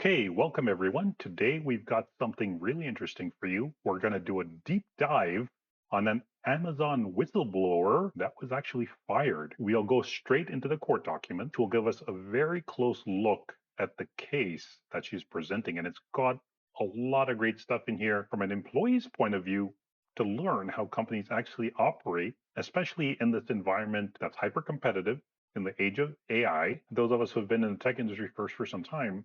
Okay, welcome everyone. Today we've got something really interesting for you. We're going to do a deep dive on an Amazon whistleblower that was actually fired. We'll go straight into the court document. Will give us a very close look at the case that she's presenting, and it's got a lot of great stuff in here from an employee's point of view to learn how companies actually operate, especially in this environment that's hyper competitive in the age of AI. Those of us who have been in the tech industry for some time,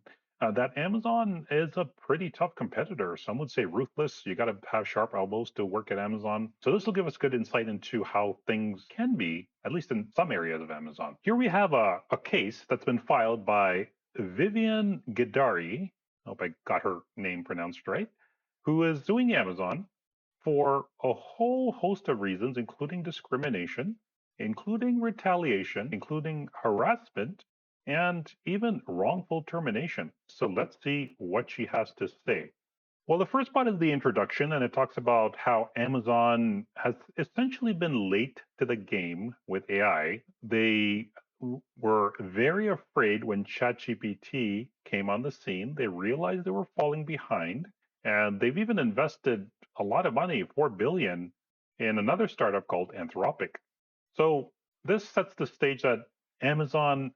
that Amazon is a pretty tough competitor. Some would say ruthless. You got to have sharp elbows to work at Amazon. So this will give us good insight into how things can be, at least in some areas of Amazon. Here we have a case that's been filed by Vivian Gidari. I hope I got her name pronounced right, who is suing Amazon for a whole host of reasons, including discrimination, including retaliation, including harassment, and even wrongful termination. So let's see what she has to say. Well, the first part is the introduction, and it talks about how Amazon has essentially been late to the game with AI. They were very afraid when ChatGPT came on the scene. They realized they were falling behind, and they've even invested a lot of money, 4 billion, in another startup called Anthropic. So this sets the stage that Amazon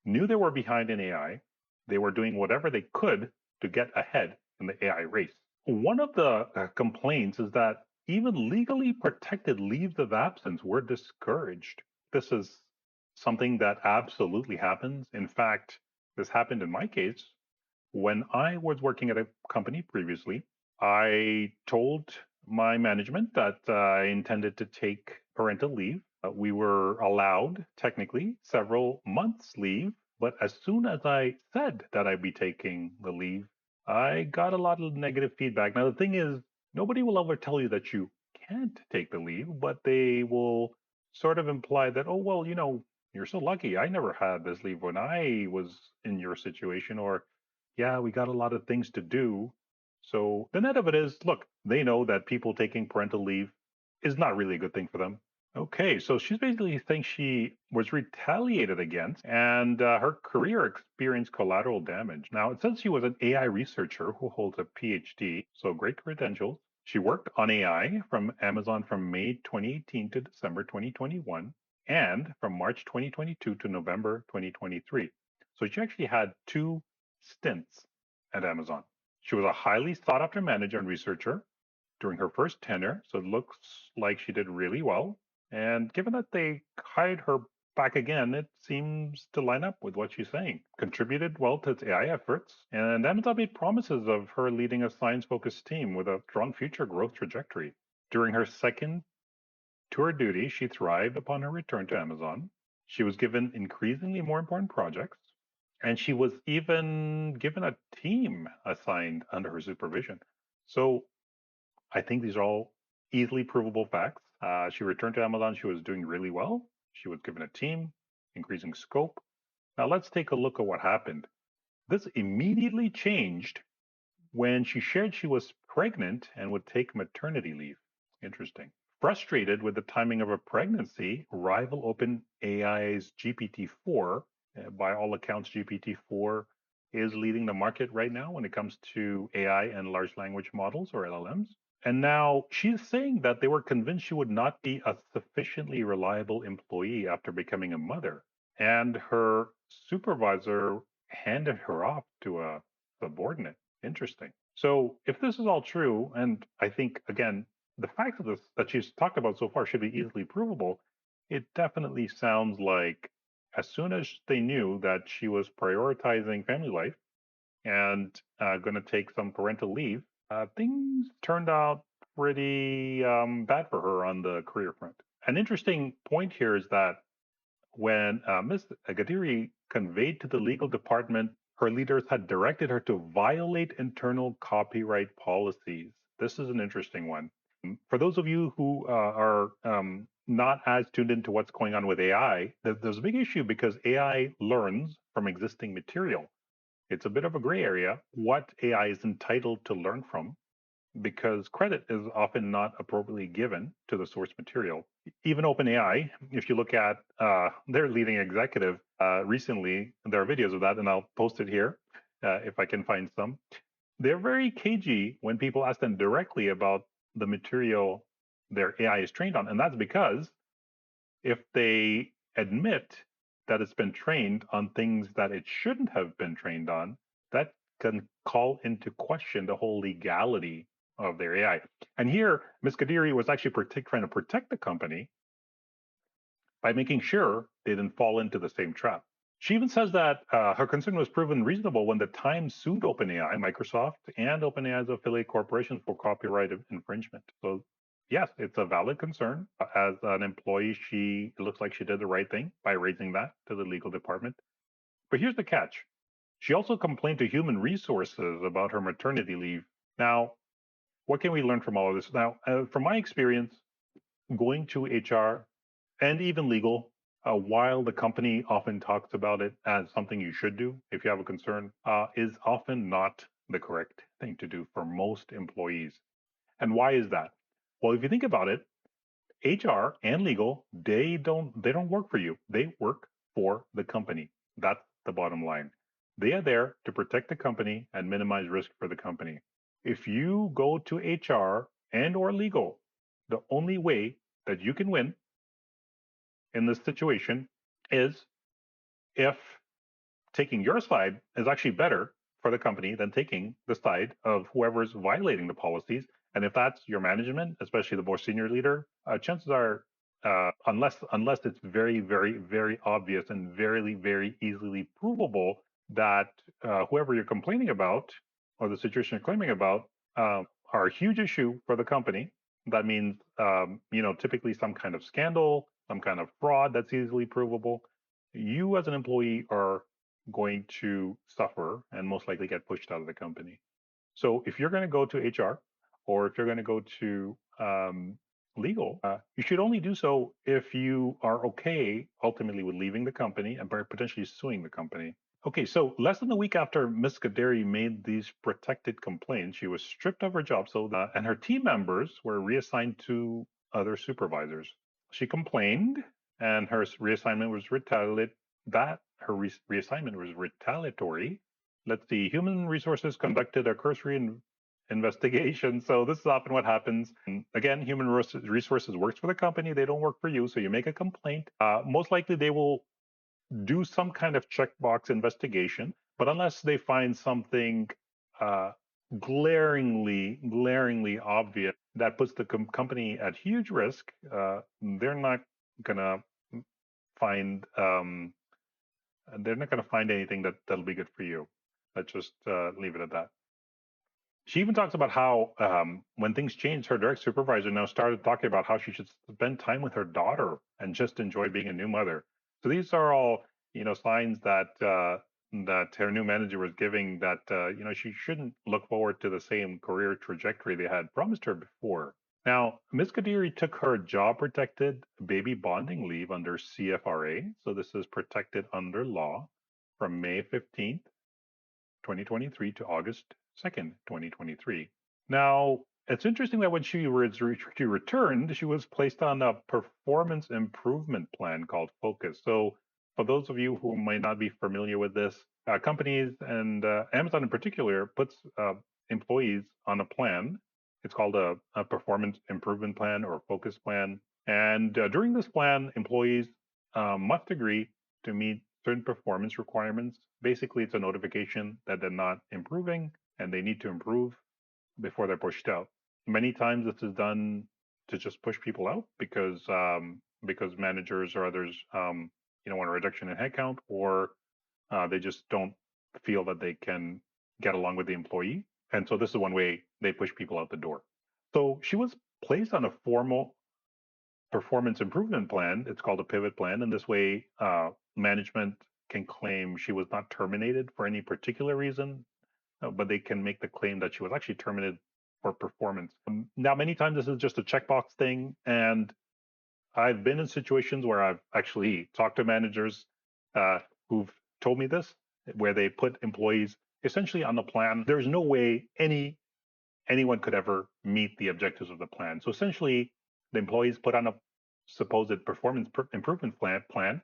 knew they were behind in AI. They were doing whatever they could to get ahead in the AI race. One of the complaints is that even legally protected leaves of absence were discouraged. This is something that absolutely happens. In fact, this happened in my case. When I was working at a company previously, I told my management that I intended to take parental leave. We were allowed, technically, several months' leave. But as soon as I said that I'd be taking the leave, I got a lot of negative feedback. Now, the thing is, nobody will ever tell you that you can't take the leave, but they will sort of imply that, oh, well, you're so lucky. I never had this leave when I was in your situation, or yeah, we got a lot of things to do. So the net of it is, look, they know that people taking parental leave is not really a good thing for them. Okay, so she's basically saying she was retaliated against and her career experienced collateral damage. Now, it says she was an AI researcher who holds a PhD, so great credentials. She worked on AI from Amazon from May 2018 to December 2021 and from March 2022 to November 2023. So she actually had two stints at Amazon. She was a highly sought after manager and researcher during her first tenure, so it looks like she did really well. And given that they hired her back again, it seems to line up with what she's saying. Contributed well to its AI efforts, and Amazon made promises of her leading a science focused team with a strong future growth trajectory. During her second tour duty, she thrived upon her return to Amazon. She was given increasingly more important projects, and she was even given a team assigned under her supervision. So I think these are all easily provable facts. She returned to Amazon. She was doing really well. She was given a team, increasing scope. Now let's take a look at what happened. This immediately changed when she shared she was pregnant and would take maternity leave. Interesting. Frustrated with the timing of her pregnancy, rival OpenAI's GPT-4, by all accounts, GPT-4 is leading the market right now when it comes to AI and large language models or LLMs. And now she's saying that they were convinced she would not be a sufficiently reliable employee after becoming a mother. And her supervisor handed her off to a subordinate. Interesting. So if this is all true, and I think, again, the facts of this that she's talked about so far should be easily provable, it definitely sounds like as soon as they knew that she was prioritizing family life and going to take some parental leave, things turned out pretty bad for her on the career front. An interesting point here is that when Ms. Gadiri conveyed to the legal department, her leaders had directed her to violate internal copyright policies. This is an interesting one. For those of you who are not as tuned into what's going on with AI, there's a big issue because AI learns from existing material. It's a bit of a gray area what AI is entitled to learn from because credit is often not appropriately given to the source material. Even OpenAI, if you look at their leading executive recently, there are videos of that, and I'll post it here. if I can find some. They're very cagey when people ask them directly about the material their AI is trained on. And that's because if they admit that it's been trained on things that it shouldn't have been trained on, that can call into question the whole legality of their AI. And here, Ms. Kadiri was actually trying to protect the company by making sure they didn't fall into the same trap. She even says that her concern was proven reasonable when the Times sued OpenAI, Microsoft, and OpenAI's affiliate corporations for copyright infringement. So, yes, it's a valid concern. As an employee, it looks like she did the right thing by raising that to the legal department. But here's the catch. She also complained to human resources about her maternity leave. Now, what can we learn from all of this? Now, from my experience, going to HR and even legal, while the company often talks about it as something you should do if you have a concern, is often not the correct thing to do for most employees. And why is that? Well, if you think about it, HR and legal, they don't work for you. They work for the company. That's the bottom line. They are there to protect the company and minimize risk for the company. If you go to HR and or legal, the only way that you can win in this situation is if taking your side is actually better for the company than taking the side of whoever's violating the policies. And if that's your management, especially the more senior leader, chances are, unless it's very, very, very obvious and very, very easily provable that whoever you're complaining about or the situation you're claiming about are a huge issue for the company. That means, typically some kind of scandal, some kind of fraud that's easily provable. You as an employee are going to suffer and most likely get pushed out of the company. So if you're going to go to HR or if you're going to go to legal, you should only do so if you are okay ultimately with leaving the company and potentially suing the company. Okay, so less than a week after Ms. Kaderi made these protected complaints, she was stripped of her job, and her team members were reassigned to other supervisors. She complained, and her reassignment was retaliate. That her reassignment was retaliatory. Let's see. Human resources conducted a cursory investigation. So this is often what happens. And again, human resources works for the company. They don't work for you. So you make a complaint. Most likely, they will do some kind of checkbox investigation. But unless they find something uh, glaringly obvious that puts the company at huge risk, they're not gonna find they're not gonna find anything that'll be good for you. Let's just leave it at that. She even talks about how when things changed, her direct supervisor now started talking about how she should spend time with her daughter and just enjoy being a new mother. So these are all, signs that that her new manager was giving that she shouldn't look forward to the same career trajectory they had promised her before. Now, Ms. Kadiri took her job protected baby bonding leave under CFRA. So this is protected under law from May 15th, 2023 to August 2nd, 2023. Now, it's interesting that when she returned, she was placed on a performance improvement plan called Focus. So, for those of you who might not be familiar with this, companies and Amazon in particular puts employees on a plan. It's called a performance improvement plan or focus plan. And during this plan, employees must agree to meet certain performance requirements. Basically, it's a notification that they're not improving and they need to improve before they're pushed out. Many times this is done to just push people out because managers or others want a reduction in headcount, or they just don't feel that they can get along with the employee. And so this is one way they push people out the door. So she was placed on a formal performance improvement plan. It's called a pivot plan. And this way, management can claim she was not terminated for any particular reason, but they can make the claim that she was actually terminated for performance. Now, many times this is just a checkbox thing. And I've been in situations where I've actually talked to managers who've told me this, where they put employees essentially on the plan. There's no way anyone could ever meet the objectives of the plan. So essentially, the employees put on a supposed performance improvement plan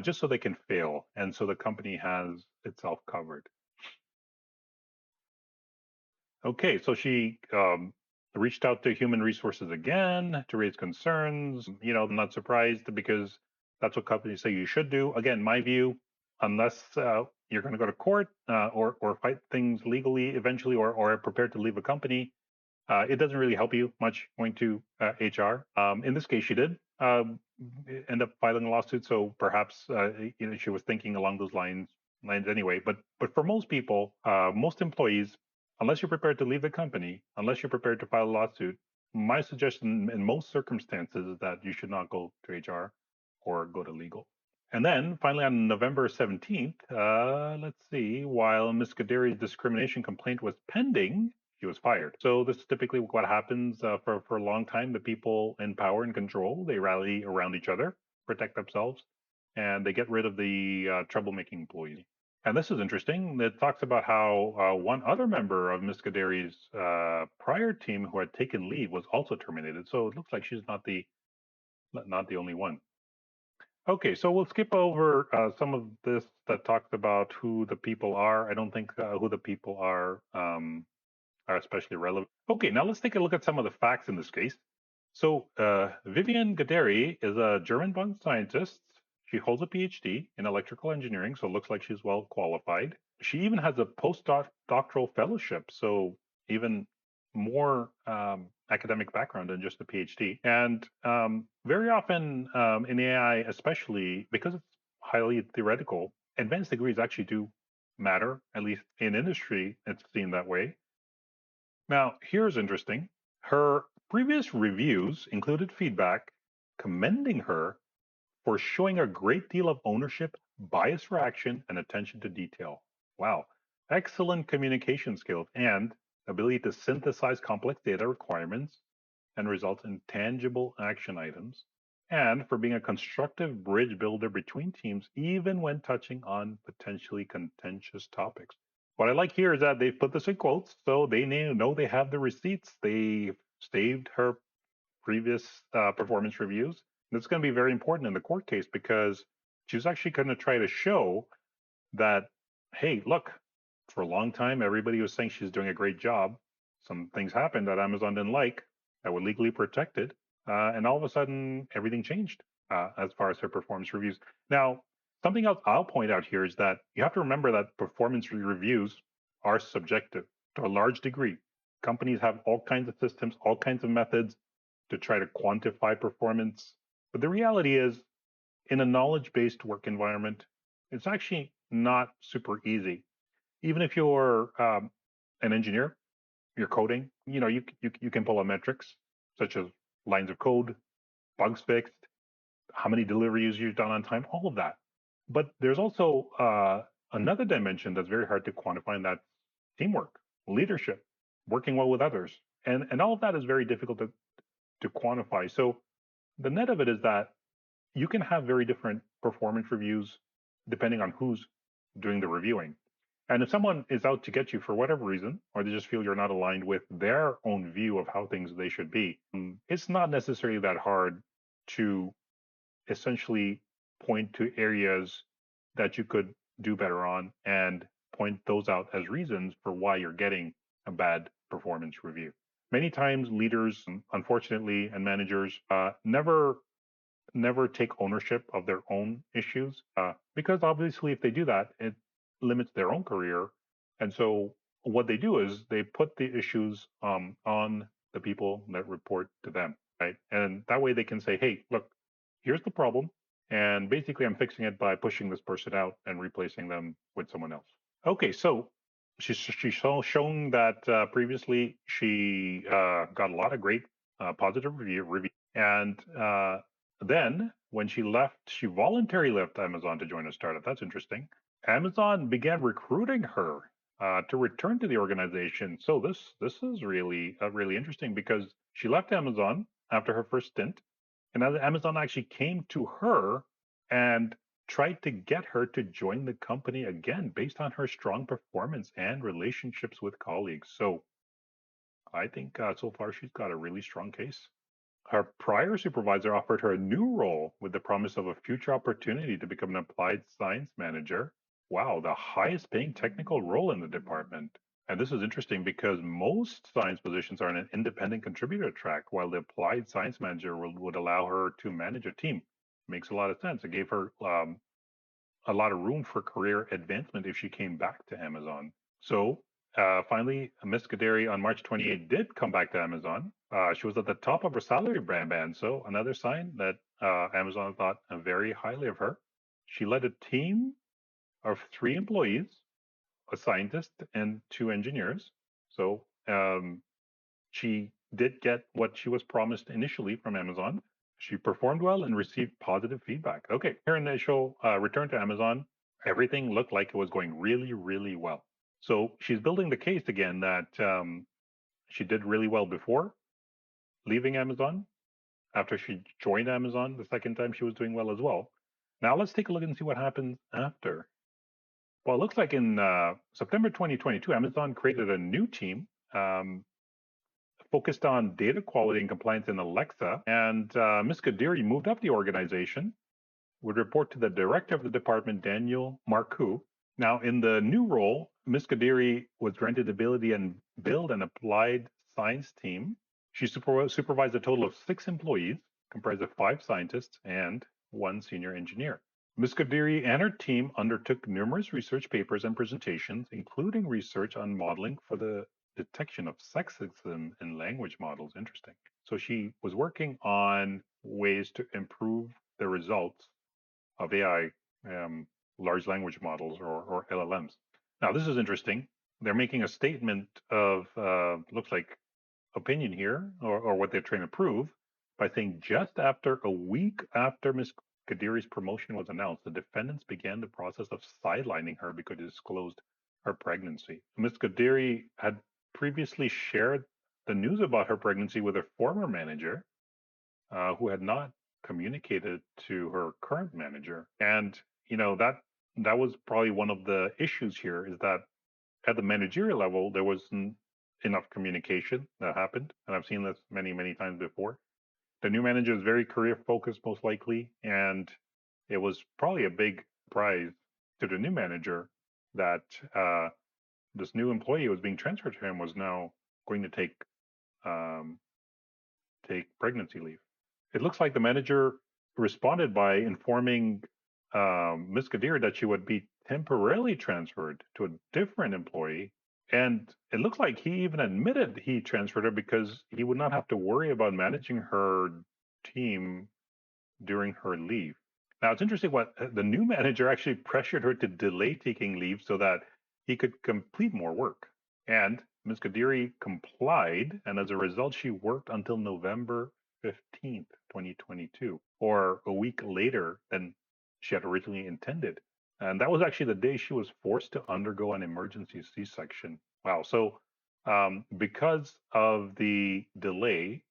just so they can fail, and so the company has itself covered. Okay, so she reached out to human resources again to raise concerns. I'm not surprised because that's what companies say you should do. Again, my view, unless you're going to go to court or fight things legally eventually, or are prepared to leave a company, it doesn't really help you much going to HR. In this case, she did end up filing a lawsuit, so perhaps she was thinking along those lines anyway. But for most people, most employees, unless you're prepared to leave the company, unless you're prepared to file a lawsuit, my suggestion in most circumstances is that you should not go to HR or go to legal. And then finally, on November 17th, let's see, while Ms. Kaderi's discrimination complaint was pending, she was fired. So this is typically what happens for a long time. The people in power and control, they rally around each other, protect themselves, and they get rid of the troublemaking employees. And this is interesting. It talks about how one other member of Ms. Kaderi's prior team who had taken leave was also terminated. So it looks like she's not the only one. Okay, so we'll skip over some of this that talks about who the people are. I don't think who the people are especially relevant. Okay, now let's take a look at some of the facts in this case. So Vivian Gaderi is a German-born scientist. She holds a PhD in electrical engineering, so it looks like she's well qualified. She even has a postdoctoral fellowship, so even more academic background than just a PhD. And very often in AI, especially because it's highly theoretical, advanced degrees actually do matter, at least in industry, it's seen that way. Now, here's interesting. Her previous reviews included feedback commending her for showing a great deal of ownership, bias for action, and attention to detail. Wow. Excellent communication skills and ability to synthesize complex data requirements and result in tangible action items. And for being a constructive bridge builder between teams, even when touching on potentially contentious topics. What I like here is that they've put this in quotes, so they know they have the receipts. They saved her previous performance reviews. And it's going to be very important in the court case because she's actually going to try to show that, hey, look, for a long time, everybody was saying she's doing a great job. Some things happened that Amazon didn't like that were legally protected. And all of a sudden, everything changed as far as her performance reviews. Now, something else I'll point out here is that you have to remember that performance reviews are subjective to a large degree. Companies have all kinds of systems, all kinds of methods to try to quantify performance. But the reality is, in a knowledge based work environment, it's actually not super easy. Even if you're an engineer, you're coding, you can pull up metrics such as lines of code, bugs fixed, how many deliveries you've done on time, all of that. But there's also another dimension that's very hard to quantify, and that's teamwork, leadership, working well with others. And all of that is very difficult to quantify. So the net of it is that you can have very different performance reviews depending on who's doing the reviewing. And if someone is out to get you for whatever reason, or they just feel you're not aligned with their own view of how things they should be, it's not necessarily that hard to essentially point to areas that you could do better on and point those out as reasons for why you're getting a bad performance review. Many times, leaders, unfortunately, and managers never take ownership of their own issues because obviously if they do that it limits their own career, and so what they do is they put the issues on the people that report to them, right? And that way they can say, hey, look, here's the problem, and basically I'm fixing it by pushing this person out and replacing them with someone else. Okay, so she's shown that previously she got a lot of great positive review, and then, when she left, she voluntarily left Amazon to join a startup. That's interesting. Amazon began recruiting her to return to the organization. So this is really interesting because she left Amazon after her first stint, and Amazon actually came to her and tried to get her to join the company again based on her strong performance and relationships with colleagues. So I think so far she's got a really strong case. Her prior supervisor offered her a new role with the promise of a future opportunity to become an applied science manager. Wow, the highest paying technical role in the department. And this is interesting because most science positions are in an independent contributor track, while the applied science manager would allow her to manage a team. Makes a lot of sense. It gave her a lot of room for career advancement if she came back to Amazon. So finally, Miss Kaderi on March 28 did come back to Amazon. She was at the top of her salary band, so another sign that Amazon thought very highly of her. She led a team of 3 employees, a scientist and 2 engineers. So she did get what she was promised initially from Amazon. She performed well and received positive feedback. Okay, her initial return to Amazon, everything looked like it was going really, really well. So she's building the case again that she did really well before leaving Amazon. After she joined Amazon, the second time she was doing well as well. Now let's take a look and see what happens after. Well, it looks like in September 2022, Amazon created a new team focused on data quality and compliance in Alexa. And Ms. Kadiri moved up the organization, would report to the director of the department, Daniel Marcoux. Now, in the new role, Ms. Kadiri was granted the ability and build an applied science team. She supervised a total of 6 employees, comprised of 5 scientists and 1 senior engineer. Ms. Kadiri and her team undertook numerous research papers and presentations, including research on modeling for the detection of sexism in language models. Interesting. So she was working on ways to improve the results of AI large language models or LLMs. Now, this is interesting. They're making a statement of, looks like, opinion here, or what they're trying to prove, by saying just after a week after Ms. Kadiri's promotion was announced, the defendants began the process of sidelining her because it disclosed her pregnancy. Ms. Kadiri had previously shared the news about her pregnancy with her former manager, who had not communicated to her current manager. And that was probably one of the issues here, is that at the managerial level there wasn't enough communication that happened, and I've seen this many, many times before. The new manager is very career focused, most likely, and it was probably a big surprise to the new manager that this new employee who was being transferred to him was now going to um, take pregnancy leave. It looks like the manager responded by informing Ms. Kadir that she would be temporarily transferred to a different employee. And it looks like he even admitted he transferred her because he would not have to worry about managing her team during her leave. Now, it's interesting what the new manager actually pressured her to delay taking leave so that he could complete more work. And Ms. Kadiri complied, and as a result, she worked until November 15th, 2022, or a week later than she had originally intended. And that was actually the day she was forced to undergo an emergency C-section. Wow. So, because of the delay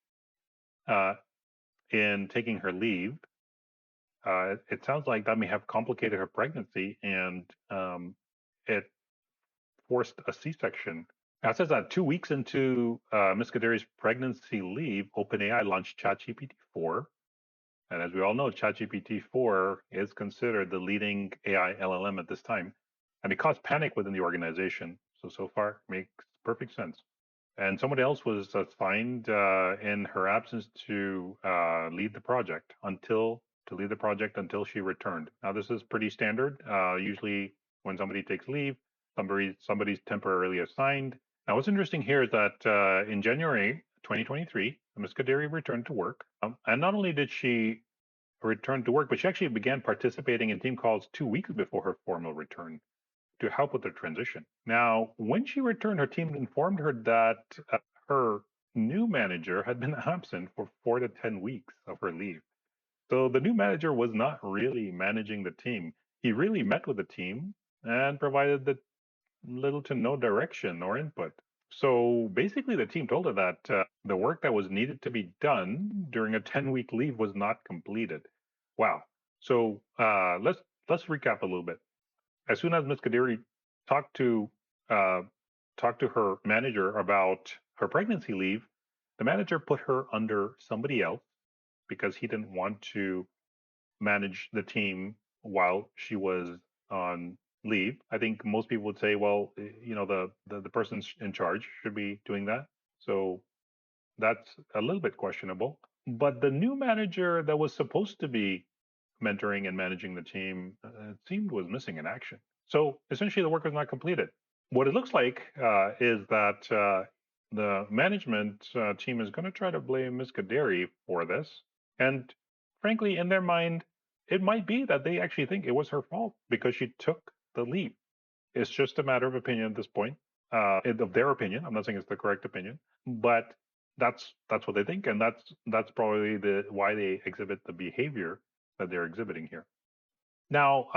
uh, in taking her leave, it sounds like that may have complicated her pregnancy, and it forced a C-section. Now it says that 2 weeks into Ms. Kadiri's pregnancy leave, OpenAI launched ChatGPT 4. And as we all know, ChatGPT 4 is considered the leading AI LLM at this time. And it caused panic within the organization. So far, makes perfect sense. And somebody else was assigned in her absence to lead the project until she returned. Now, this is pretty standard. Usually, when somebody takes leave, somebody's temporarily assigned. Now, what's interesting here is that in January 2023, Ms. Kadiri returned to work, and not only did she return to work, but she actually began participating in team calls 2 weeks before her formal return to help with the transition. Now, when she returned, her team informed her that her new manager had been absent for 4 to 10 weeks of her leave. So the new manager was not really managing the team. He really met with the team and provided the little to no direction or input. So basically, the team told her that the work that was needed to be done during a 10-week leave was not completed. Wow. So let's recap a little bit. As soon as Ms. Kadiri talked to uh, talked to her manager about her pregnancy leave, the manager put her under somebody else because he didn't want to manage the team while she was on leave. I think most people would say, well, the person in charge should be doing that. So that's a little bit questionable. But the new manager that was supposed to be mentoring and managing the team, it seemed was missing in action. So essentially, the work was not completed. What it looks like is that the management team is going to try to blame Ms. Kaderi for this. And frankly, in their mind, it might be that they actually think it was her fault because she took the lead. It's just a matter of opinion at this point, of their opinion. I'm not saying it's the correct opinion, but that's what they think, and that's probably the why they exhibit the behavior that they're exhibiting here. Now,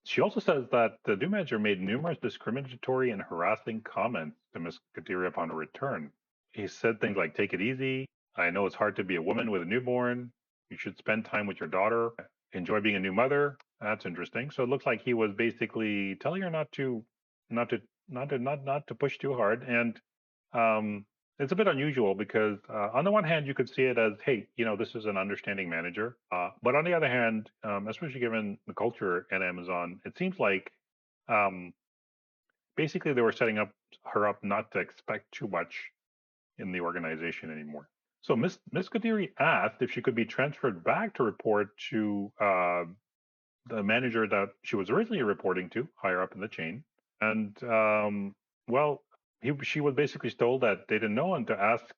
she also says that the new manager made numerous discriminatory and harassing comments to Ms. Kateri upon her return. He said things like, "Take it easy. I know it's hard to be a woman with a newborn. You should spend time with your daughter. Enjoy being a new mother." That's interesting. So it looks like he was basically telling her not to push too hard. And um, it's a bit unusual because on the one hand, you could see it as, hey, this is an understanding manager. But on the other hand, especially given the culture at Amazon, it seems like um, basically they were setting up her up not to expect too much in the organization anymore. So Miss Kadiri asked if she could be transferred back to report to the manager that she was originally reporting to, higher up in the chain. And well, she was basically told that they didn't know and to ask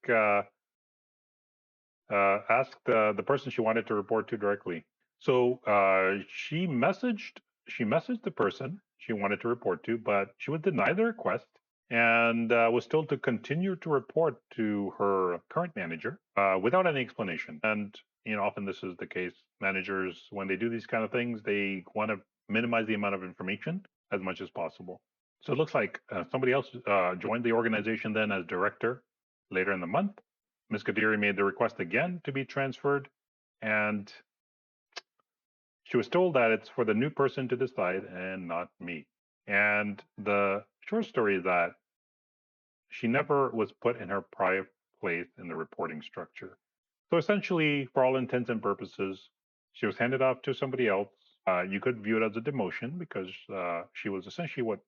the person she wanted to report to directly. So she messaged the person she wanted to report to, but she was denied the request and was told to continue to report to her current manager without any explanation. And often this is the case. Managers, when they do these kind of things, they want to minimize the amount of information as much as possible. So it looks like somebody else joined the organization then as director later in the month. Ms. Kadiri made the request again to be transferred, and she was told that it's for the new person to decide and not me. And the short story is that she never was put in her prior place in the reporting structure. So essentially, for all intents and purposes, she was handed off to somebody else. You could view it as a demotion because she was essentially what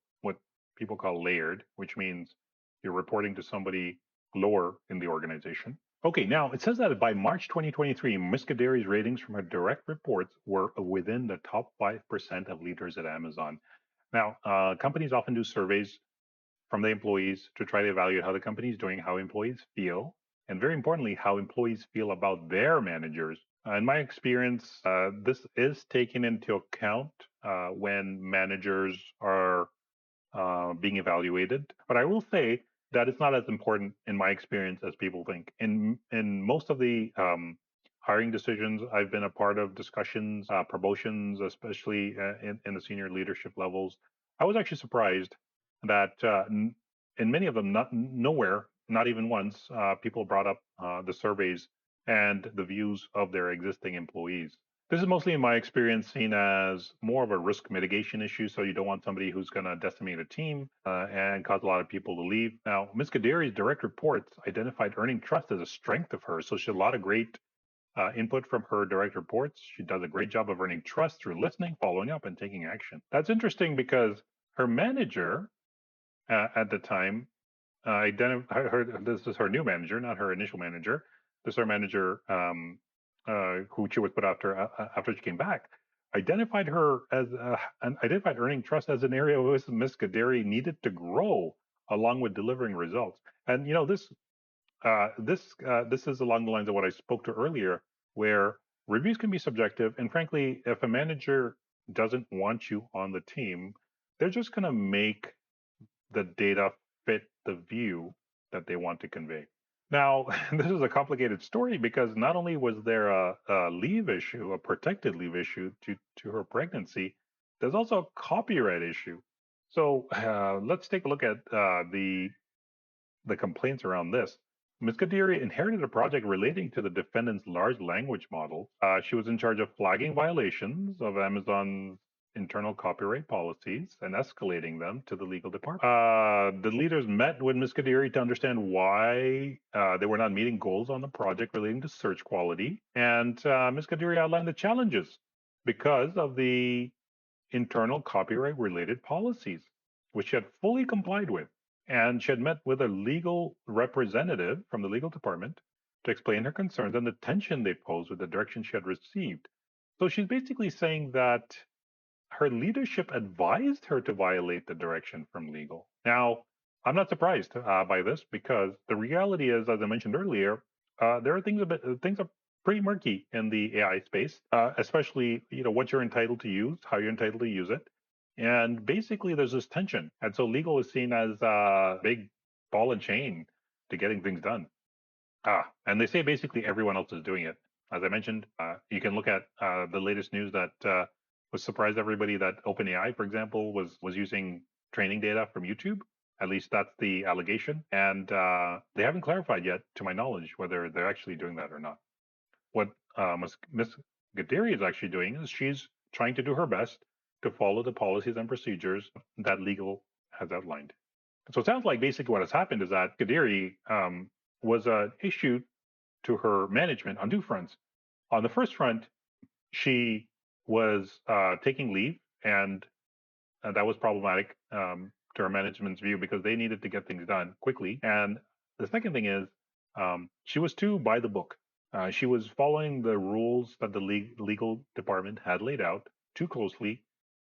people call layered, which means you're reporting to somebody lower in the organization. Okay, now it says that by March 2023, Ms. Kaderi's ratings from her direct reports were within the top 5% of leaders at Amazon. Now, companies often do surveys from the employees to try to evaluate how the company is doing, how employees feel, and very importantly, how employees feel about their managers. In my experience, this is taken into account when managers are being evaluated. But I will say that it's not as important in my experience as people think. In most of the hiring decisions I've been a part of, discussions, promotions, especially in the senior leadership levels, I was actually surprised that in many of them, nowhere, not even once, people brought up the surveys and the views of their existing employees. This is mostly, in my experience, seen as more of a risk mitigation issue. So you don't want somebody who's going to decimate a team and cause a lot of people to leave. Now, Ms. Kaderi's direct reports identified earning trust as a strength of hers. So she had a lot of great input from her direct reports. She does a great job of earning trust through listening, following up, and taking action. That's interesting because her manager at the time identified her. This is her new manager, not her initial manager. This is her manager who she was put after she came back, identified her as identified earning trust as an area where Ms. Kaderi needed to grow along with delivering results. And this is along the lines of what I spoke to earlier, where reviews can be subjective, and frankly, if a manager doesn't want you on the team, they're just going to make the data fit the view that they want to convey. Now, this is a complicated story because not only was there a leave issue, a protected leave issue to her pregnancy, there's also a copyright issue. So let's take a look at the complaints around this. Ms. Kadiri inherited a project relating to the defendant's large language model. She was in charge of flagging violations of Amazon's internal copyright policies and escalating them to the legal department. The leaders met with Ms. Kadiri to understand why they were not meeting goals on the project relating to search quality. And Ms. Kadiri outlined the challenges because of the internal copyright related policies, which she had fully complied with. And she had met with a legal representative from the legal department to explain her concerns and the tension they posed with the direction she had received. So she's basically saying that her leadership advised her to violate the direction from legal. Now, I'm not surprised by this because the reality is, as I mentioned earlier, there are things are pretty murky in the AI space, especially what you're entitled to use, how you're entitled to use it, and basically there's this tension, and so legal is seen as a big ball and chain to getting things done. And they say basically everyone else is doing it. As I mentioned, you can look at the latest news that was surprised everybody that OpenAI, for example, was using training data from YouTube. At least that's the allegation, and they haven't clarified yet, to my knowledge, whether they're actually doing that or not. What Ms. Gadiri is actually doing is she's trying to do her best to follow the policies and procedures that legal has outlined. So it sounds like basically what has happened is that Gadiri was issued to her management on two fronts. On the first front, she was taking leave, and that was problematic to her management's view because they needed to get things done quickly. And the second thing is she was too by the book. She was following the rules that the legal department had laid out too closely,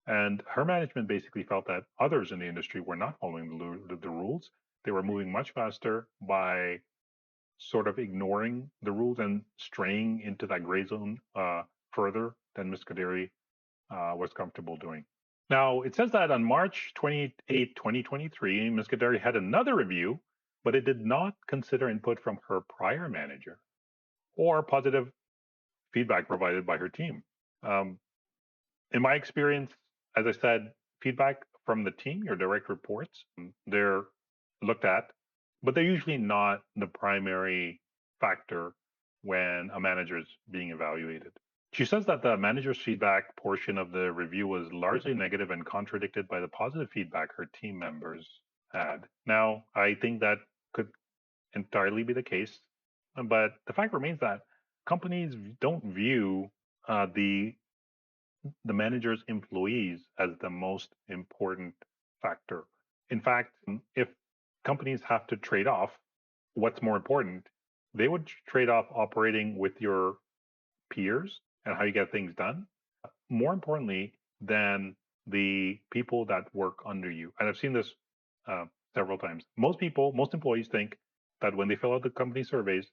and her management basically felt that others in the industry were not following the rules. They were moving much faster by sort of ignoring the rules and straying into that gray zone further than Ms. Kadiri was comfortable doing. Now, it says that on March 28, 2023, Ms. Kadiri had another review, but it did not consider input from her prior manager or positive feedback provided by her team. Um, in my experience, as I said, feedback from the team, your direct reports, they're looked at, but they're usually not the primary factor when a manager is being evaluated. She says that the manager's feedback portion of the review was largely negative and contradicted by the positive feedback her team members had. Now, I think that could entirely be the case, but the fact remains that companies don't view the manager's employees as the most important factor. In fact, if companies have to trade off what's more important, they would trade off operating with your peers and how you get things done, more importantly than the people that work under you. And I've seen this several times. Most employees think that when they fill out the company surveys,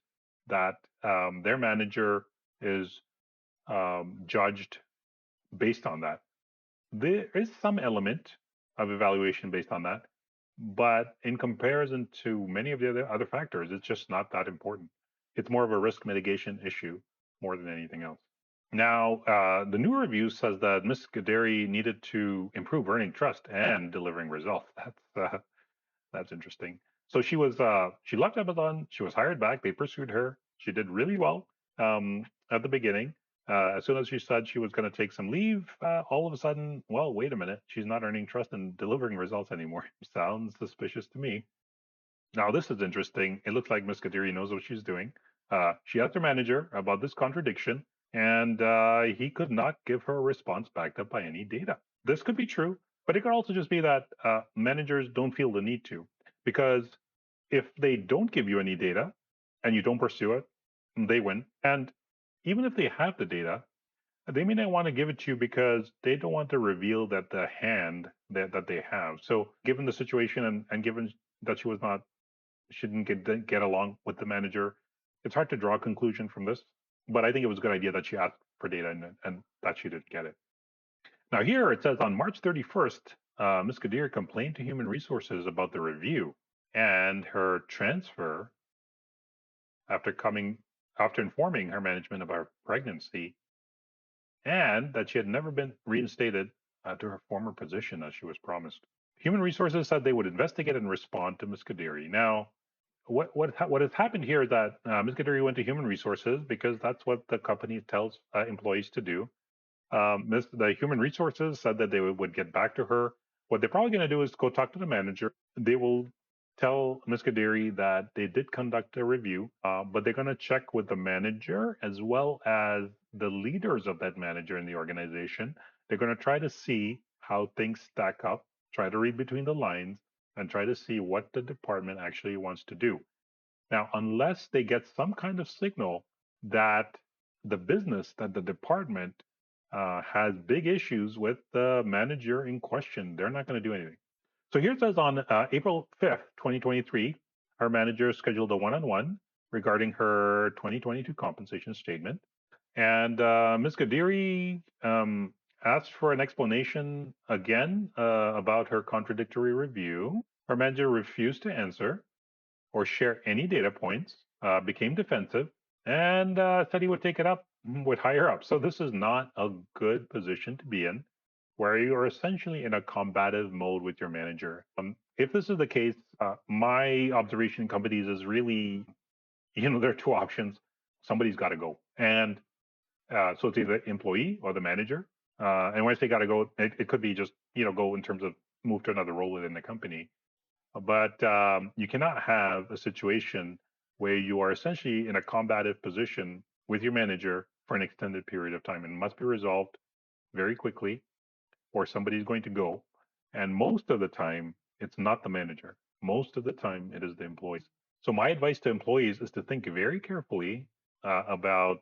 that their manager is judged based on that. There is some element of evaluation based on that, but in comparison to many of the other factors, it's just not that important. It's more of a risk mitigation issue more than anything else. Now, the new review says that Ms. Gaderi needed to improve earning trust and delivering results. That's interesting. So she left Amazon. She was hired back. They pursued her. She did really well at the beginning. As soon as she said she was going to take some leave, all of a sudden, well, wait a minute, she's not earning trust and delivering results anymore. Sounds suspicious to me. Now, this is interesting. It looks like Ms. Kadiri knows what she's doing. She asked her manager about this contradiction, and he could not give her a response backed up by any data. This could be true, but it could also just be that managers don't feel the need to, because if they don't give you any data and you don't pursue it, they win. And even if they have the data, they may not want to give it to you because they don't want to reveal that the hand that they have. So, given the situation and given that she didn't get along with the manager, it's hard to draw a conclusion from this. But I think it was a good idea that she asked for data and that she did get it. Now, here it says on March 31st, Ms. Kadir complained to Human Resources about the review and her transfer after informing her management of her pregnancy and that she had never been reinstated to her former position as she was promised. Human Resources said they would investigate and respond to Ms. Kadiri. Now, what has happened here is that Ms. Kadiri went to Human Resources because that's what the company tells employees to do. The Human Resources said that they would get back to her. What they're probably going to do is go talk to the manager. They will tell Ms. Kadiri that they did conduct a review, but they're going to check with the manager as well as the leaders of that manager in the organization. They're going to try to see how things stack up, try to read between the lines, and try to see what the department actually wants to do. Now, unless they get some kind of signal that the business, that the department has big issues with the manager in question, they're not going to do anything. So here it says on April 5th, 2023, her manager scheduled a one on one regarding her 2022 compensation statement. And Ms. Kadiri asked for an explanation again about her contradictory review. Her manager refused to answer or share any data points, became defensive, and said he would take it up with higher up. So this is not a good position to be in, where you are essentially in a combative mode with your manager. If this is the case, my observation in companies is really, there are two options. Somebody's got to go, and so it's either the employee or the manager. And when I say got to go, it could be just go in terms of move to another role within the company. But you cannot have a situation where you are essentially in a combative position with your manager for an extended period of time. It must be resolved very quickly, or somebody's going to go. And most of the time, it's not the manager. Most of the time, it is the employees. So my advice to employees is to think very carefully about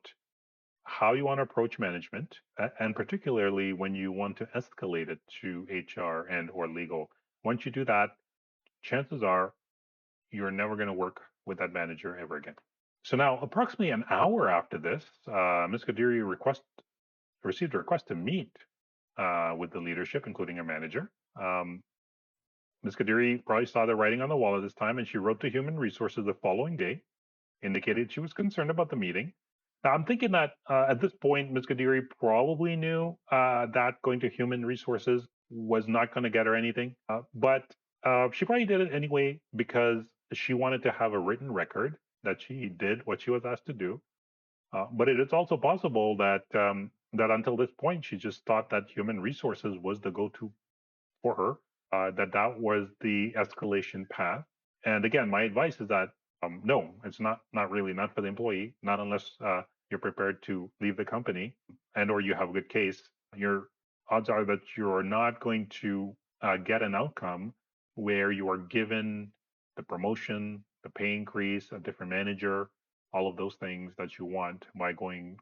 how you want to approach management, and particularly when you want to escalate it to HR and or legal. Once you do that, chances are you're never going to work with that manager ever again. So now, approximately an hour after this, Ms. Kadiri received a request to meet with the leadership, including her manager. Ms. Kadiri probably saw the writing on the wall at this time, and she wrote to Human Resources the following day, indicated she was concerned about the meeting. Now, I'm thinking that at this point, Ms. Kadiri probably knew that going to Human Resources was not going to get her anything, but she probably did it anyway because she wanted to have a written record that she did what she was asked to do. But it is also possible that that until this point, she just thought that Human Resources was the go-to for her, that was the escalation path. And again, my advice is that no, it's not really not for the employee, not unless you're prepared to leave the company and or you have a good case. Your odds are that you're not going to get an outcome where you are given the promotion, the pay increase, a different manager, all of those things that you want by going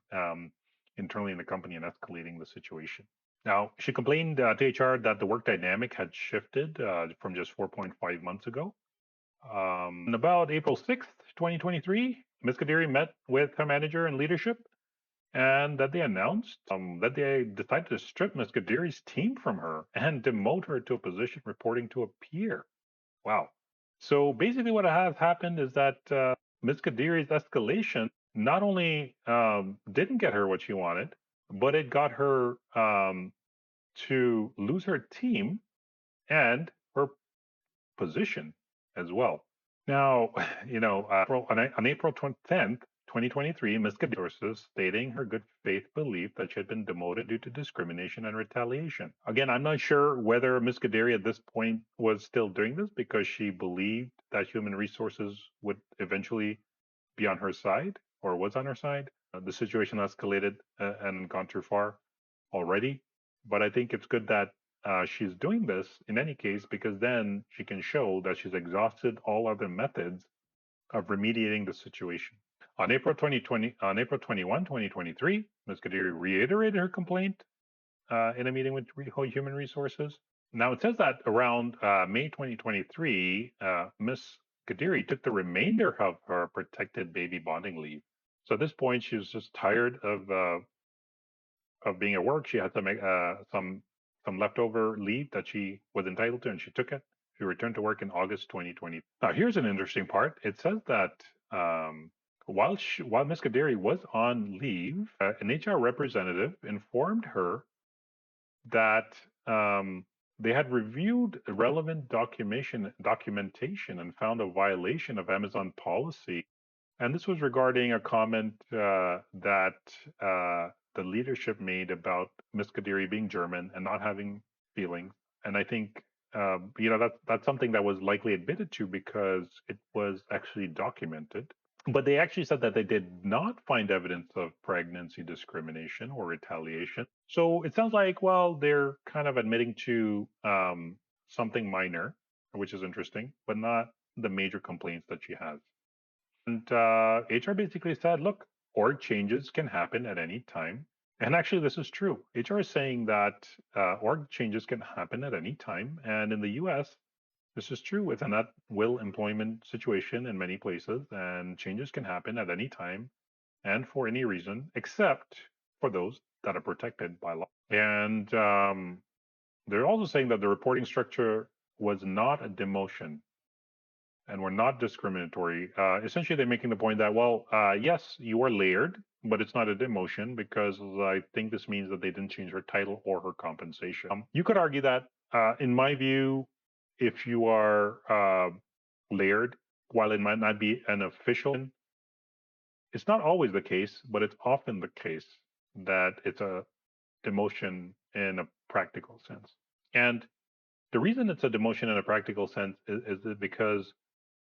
internally in the company and escalating the situation. Now, she complained to HR that the work dynamic had shifted from just 4.5 months ago. On about April 6th, 2023, Ms. Kadiri met with her manager and leadership, and that they announced that they decided to strip Ms. Kadiri's team from her and demote her to a position reporting to a peer. Wow. So basically, what has happened is that Ms. Kadiri's escalation not only didn't get her what she wanted, but it got her to lose her team and her position as well. Now, on April 10th, 2023, Ms. Kadiri stating her good faith belief that she had been demoted due to discrimination and retaliation. Again, I'm not sure whether Ms. Kadiri at this point was still doing this because she believed that Human Resources would eventually be on her side or was on her side. The situation escalated and gone too far already. But I think it's good that she's doing this in any case because then she can show that she's exhausted all other methods of remediating the situation. On April 21, 2023, Ms. Kadiri reiterated her complaint in a meeting with Human Resources. Now it says that around May 2023, Ms. Kadiri took the remainder of her protected baby bonding leave. So at this point, she was just tired of being at work. She had to make some leftover leave that she was entitled to, and she took it. She returned to work in August 2020. Now, here's an interesting part. It says that while Ms. Kadiri was on leave, an HR representative informed her that they had reviewed relevant documentation and found a violation of Amazon policy. And this was regarding a comment that the leadership made about Ms. Kadiri being German and not having feelings. And I think that's something that was likely admitted to because it was actually documented. But they actually said that they did not find evidence of pregnancy discrimination or retaliation. So it sounds like, well, they're kind of admitting to something minor, which is interesting, but not the major complaints that she has. And HR basically said, look, org changes can happen at any time. And actually, this is true. HR is saying that org changes can happen at any time. And in the US, this is true. It's an at will employment situation in many places, and changes can happen at any time and for any reason, except for those that are protected by law. And they're also saying that the reporting structure was not a demotion and were not discriminatory. Essentially, they're making the point that, well, yes, you are layered, but it's not a demotion because I think this means that they didn't change her title or her compensation. You could argue that, in my view, if you are layered, while it might not be an official, it's not always the case, but it's often the case that it's a demotion in a practical sense. And the reason it's a demotion in a practical sense is because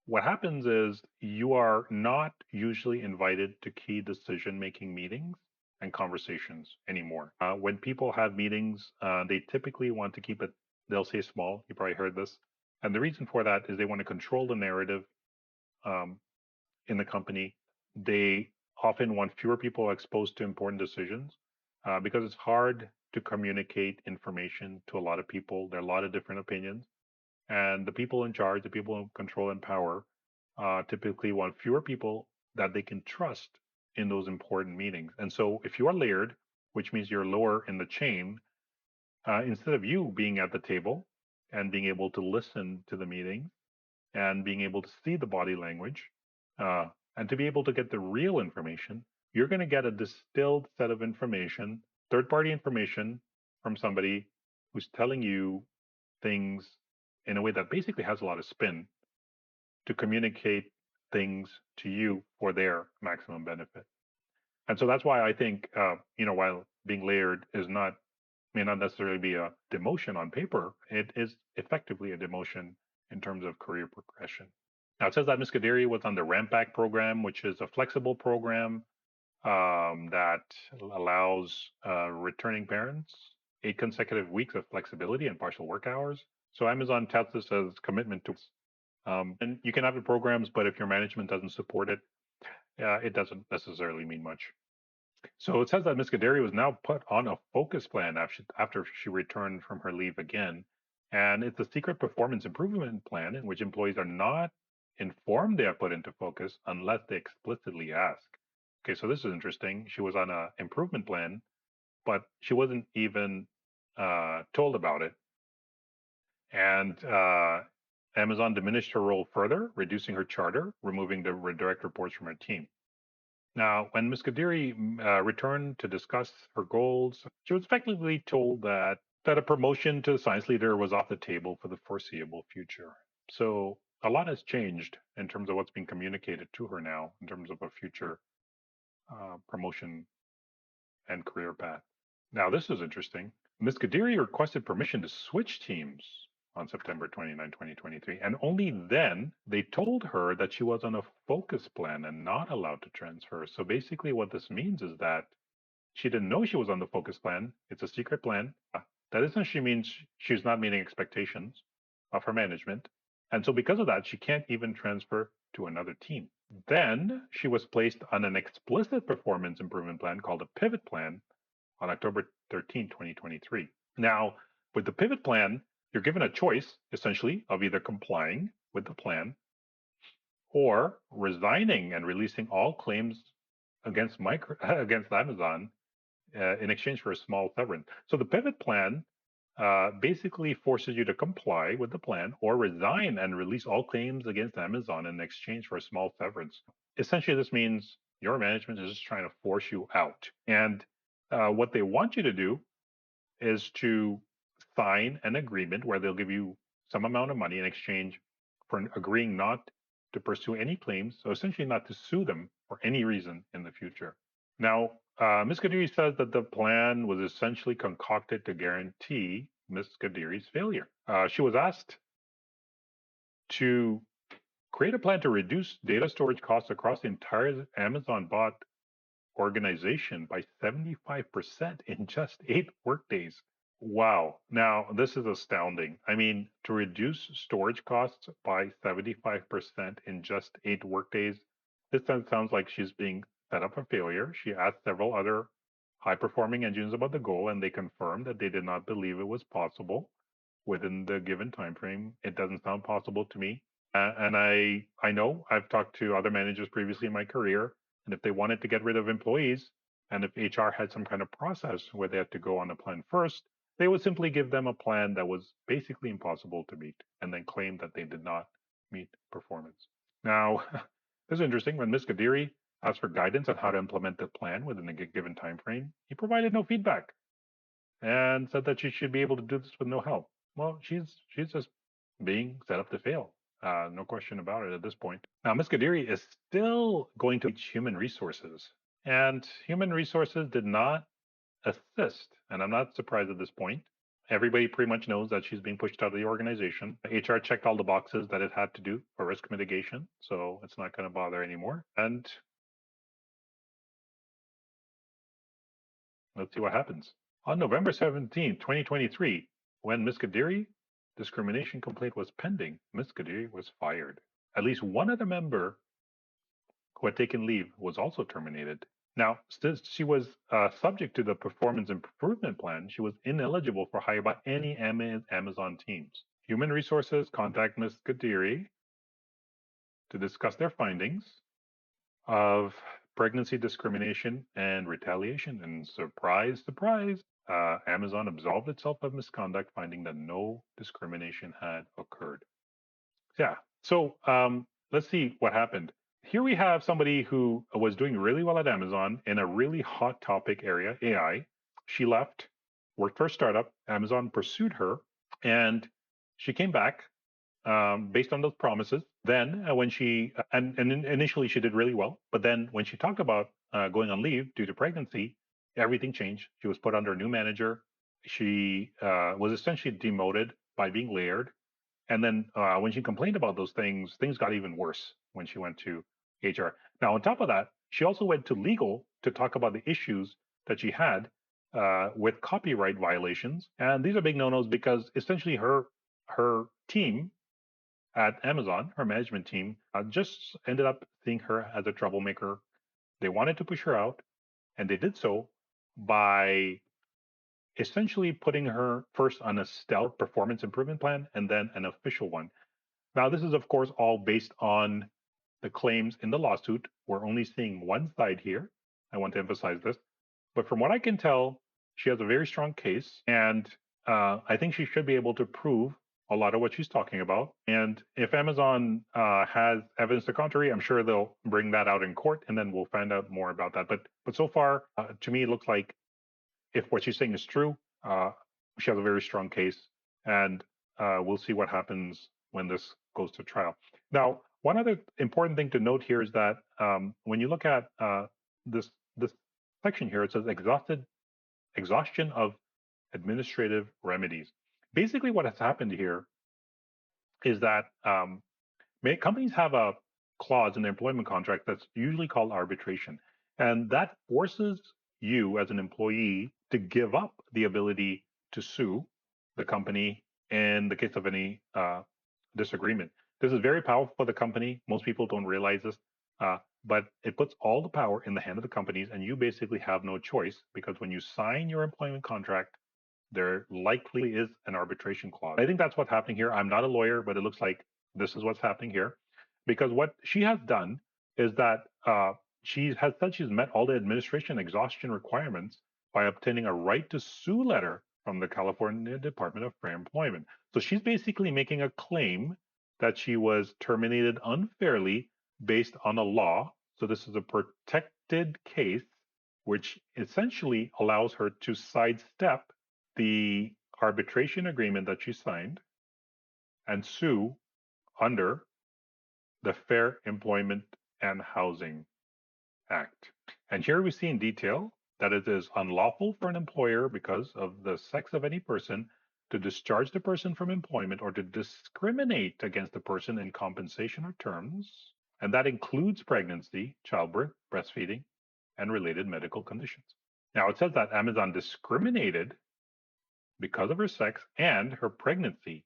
what happens is you are not usually invited to key decision making meetings and conversations anymore. When people have meetings, they typically want to keep it, they'll say small. You probably heard this. And the reason for that is they want to control the narrative um, in the company. They often want fewer people exposed to important decisions because it's hard to communicate information to a lot of people. There are a lot of different opinions. And the people in charge, the people in control and power, typically want fewer people that they can trust in those important meetings. And so if you are layered, which means you're lower in the chain, instead of you being at the table and being able to listen to the meeting and being able to see the body language uh, and to be able to get the real information, you're going to get a distilled set of information, third party information from somebody who's telling you things in a way that basically has a lot of spin to communicate things to you for their maximum benefit. And so that's why I think, while being layered is not may not necessarily be a demotion on paper, it is effectively a demotion in terms of career progression. Now it says that Ms. Kadiri was on the Ramp Back program, which is a flexible program that allows returning parents 8 consecutive weeks of flexibility and partial work hours. So Amazon touts this as commitment to, and you can have the programs, but if your management doesn't support it, it doesn't necessarily mean much. So it says that Ms. Kaderi was now put on a focus plan after she returned from her leave again. And it's a secret performance improvement plan in which employees are not informed they are put into focus unless they explicitly ask. Okay, so this is interesting. She was on an improvement plan, but she wasn't even told about it. And Amazon diminished her role further, reducing her charter, removing the direct reports from her team. Now, when Ms. Kadiri returned to discuss her goals, she was effectively told that a promotion to science leader was off the table for the foreseeable future. So a lot has changed in terms of what's being communicated to her now in terms of a future promotion and career path. Now, this is interesting. Ms. Kadiri requested permission to switch teams on September 29, 2023, and only then they told her that she was on a focus plan and not allowed to transfer. So basically, what this means is that she didn't know she was on the focus plan. It's a secret plan. That essentially means she's not meeting expectations of her management. And so, because of that, she can't even transfer to another team. Then she was placed on an explicit performance improvement plan called a pivot plan on October 13, 2023. Now, with the pivot plan, you're given a choice, essentially, of either complying with the plan or resigning and releasing all claims against against Amazon in exchange for a small severance. So the pivot plan basically forces you to comply with the plan or resign and release all claims against Amazon in exchange for a small severance. Essentially, this means your management is just trying to force you out. And what they want you to do is to sign an agreement where they'll give you some amount of money in exchange for agreeing not to pursue any claims, so essentially not to sue them for any reason in the future. Now, Ms. Kadiri says that the plan was essentially concocted to guarantee Ms. Kadiri's failure. She was asked to Create a plan to reduce data storage costs across the entire Amazon bot organization by 75% in just 8 workdays. Wow. Now, this is astounding. I mean, to reduce storage costs by 75% in just 8 workdays, this sounds like she's being set up for failure. She asked several other high performing engines about the goal, and they confirmed that they did not believe it was possible within the given time frame. It doesn't sound possible to me. And I know I've talked to other managers previously in my career, and if they wanted to get rid of employees, and if HR had some kind of process where they had to go on a plan first, they would simply give them a plan that was basically impossible to meet, and then claim that they did not meet performance. Now, this is interesting. When Ms. Kadiri asked for guidance on how to implement the plan within a given time frame, he provided no feedback and said that she should be able to do this with no help. Well, she's just being set up to fail. No question about it at this point. Now, Ms. Kadiri is still going to reach human resources, and human resources did not assist. And I'm not surprised at this point. Everybody pretty much knows that she's being pushed out of the organization. HR checked all the boxes that it had to do for risk mitigation, so it's not going to bother anymore. And let's see what happens. On November 17, 2023, when Ms. Kadiri discrimination complaint was pending, Ms. Kadiri was fired. At least one other member who had taken leave was also terminated. Now, since she was subject to the performance improvement plan, she was ineligible for hire by any Amazon teams. Human Resources contact Ms. Kadiri to discuss their findings of pregnancy discrimination and retaliation. And surprise, surprise, Amazon absolved itself of misconduct, finding that no discrimination had occurred. Yeah. So let's see what happened. Here we have somebody who was doing really well at Amazon in a really hot topic area, AI. She left, worked for a startup. Amazon pursued her, and she came back based on those promises. Then, when she and initially she did really well, but then when she talked about going on leave due to pregnancy, everything changed. She was put under a new manager. She was essentially demoted by being layered. And then when she complained about those things, things got even worse when she went to HR. Now, on top of that, she also went to legal to talk about the issues that she had with copyright violations. And these are big no-nos because essentially her team at Amazon, her management team, just ended up seeing her as a troublemaker. They wanted to push her out, and they did so by essentially putting her first on a stealth performance improvement plan and then an official one. Now, this is, of course, all based on the claims in the lawsuit. We're only seeing one side here. I want to emphasize this. But from what I can tell, she has a very strong case, and I think she should be able to prove a lot of what she's talking about. And if Amazon has evidence to contrary, I'm sure they'll bring that out in court, and then we'll find out more about that. But so far, to me, it looks like if what she's saying is true, she has a very strong case, and we'll see what happens when this goes to trial. Now, one other important thing to note here is that when you look at this section here, it says exhaustion of administrative remedies. Basically, what has happened here is that companies have a clause in their employment contract that's usually called arbitration, and that forces you as an employee to give up the ability to sue the company in the case of any disagreement. This is very powerful for the company. Most people don't realize this, but it puts all the power in the hand of the companies, and you basically have no choice because when you sign your employment contract, there likely is an arbitration clause. I think that's what's happening here. I'm not a lawyer, but it looks like this is what's happening here. Because what she has done is that she has said she's met all the administration exhaustion requirements by obtaining a right to sue letter from the California Department of Fair Employment. So she's basically making a claim that she was terminated unfairly based on a law. So this is a protected case, which essentially allows her to sidestep the arbitration agreement that she signed and sue under the Fair Employment and Housing Act. And here we see in detail that it is unlawful for an employer because of the sex of any person to discharge the person from employment or to discriminate against the person in compensation or terms, and that includes pregnancy, childbirth, breastfeeding, and related medical conditions. Now, it says that Amazon discriminated because of her sex and her pregnancy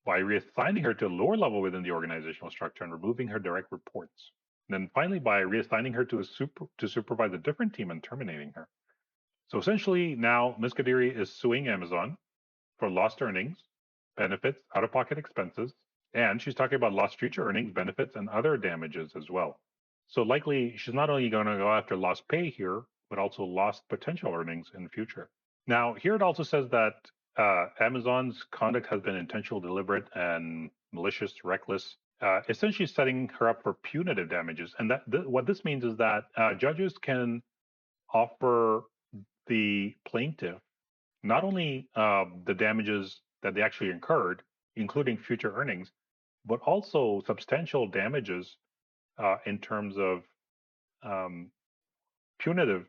by reassigning her to a lower level within the organizational structure and removing her direct reports. And then finally, by reassigning her to supervise a different team and terminating her. So essentially, now Ms. Kadiri is suing Amazon for lost earnings, benefits, out-of-pocket expenses, and she's talking about lost future earnings, benefits, and other damages as well. So likely, she's not only going to go after lost pay here, but also lost potential earnings in the future. Now, here it also says that Amazon's conduct has been intentional, deliberate, and malicious, reckless, essentially setting her up for punitive damages. And what this means is that judges can offer the plaintiff not only the damages that they actually incurred, including future earnings, but also substantial damages in terms of punitive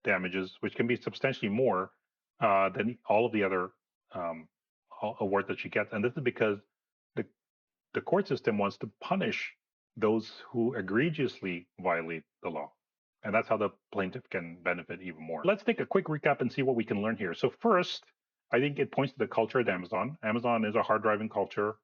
damages, which can be substantially more than all of the other awards that she gets. And this is because the court system wants to punish those who egregiously violate the law. And that's how the plaintiff can benefit even more. Let's take a quick recap and see what we can learn here. So first, I think it points to the culture at Amazon. Amazon is a hard-driving culture,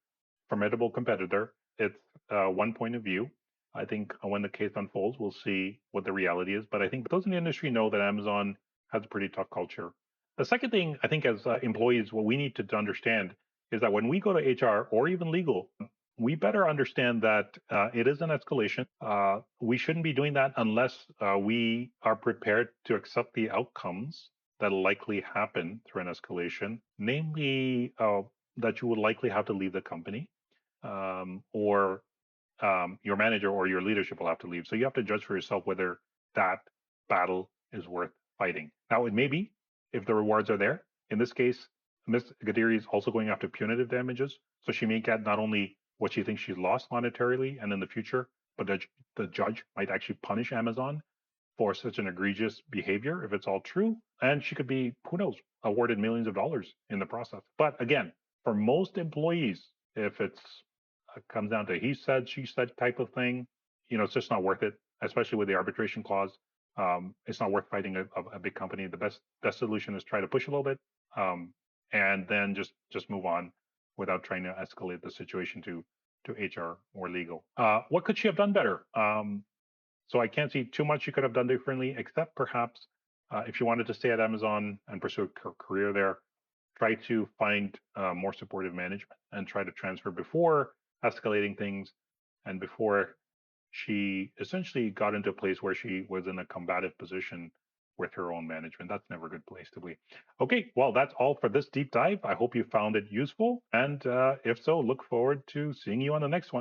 formidable competitor. It's one point of view. I think when the case unfolds, we'll see what the reality is. But I think those in the industry know that Amazon has a pretty tough culture. The second thing, I think, as employees, what we need to understand is that when we go to HR or even legal, we better understand that it is an escalation. We shouldn't be doing that unless we are prepared to accept the outcomes that will likely happen through an escalation, namely that you will likely have to leave the company or your manager or your leadership will have to leave. So you have to judge for yourself whether that battle is worth fighting. Now, it may be if the rewards are there. In this case, Ms. Gadiri is also going after punitive damages. So she may get not only what she thinks she's lost monetarily and in the future, but the judge might actually punish Amazon for such an egregious behavior if it's all true. And she could be, who knows, awarded millions of dollars in the process. But again, for most employees, if it comes down to he said, she said type of thing, it's just not worth it, especially with the arbitration clause. It's not worth fighting a big company. The best solution is try to push a little bit and then just move on without trying to escalate the situation to HR or legal. What could she have done better? So I can't see too much she could have done differently, except perhaps if she wanted to stay at Amazon and pursue a career there, try to find more supportive management and try to transfer before escalating things and before she essentially got into a place where she was in a combative position with her own management. That's never a good place to be. Okay, well, that's all for this deep dive. I hope you found it useful. And if so, look forward to seeing you on the next one.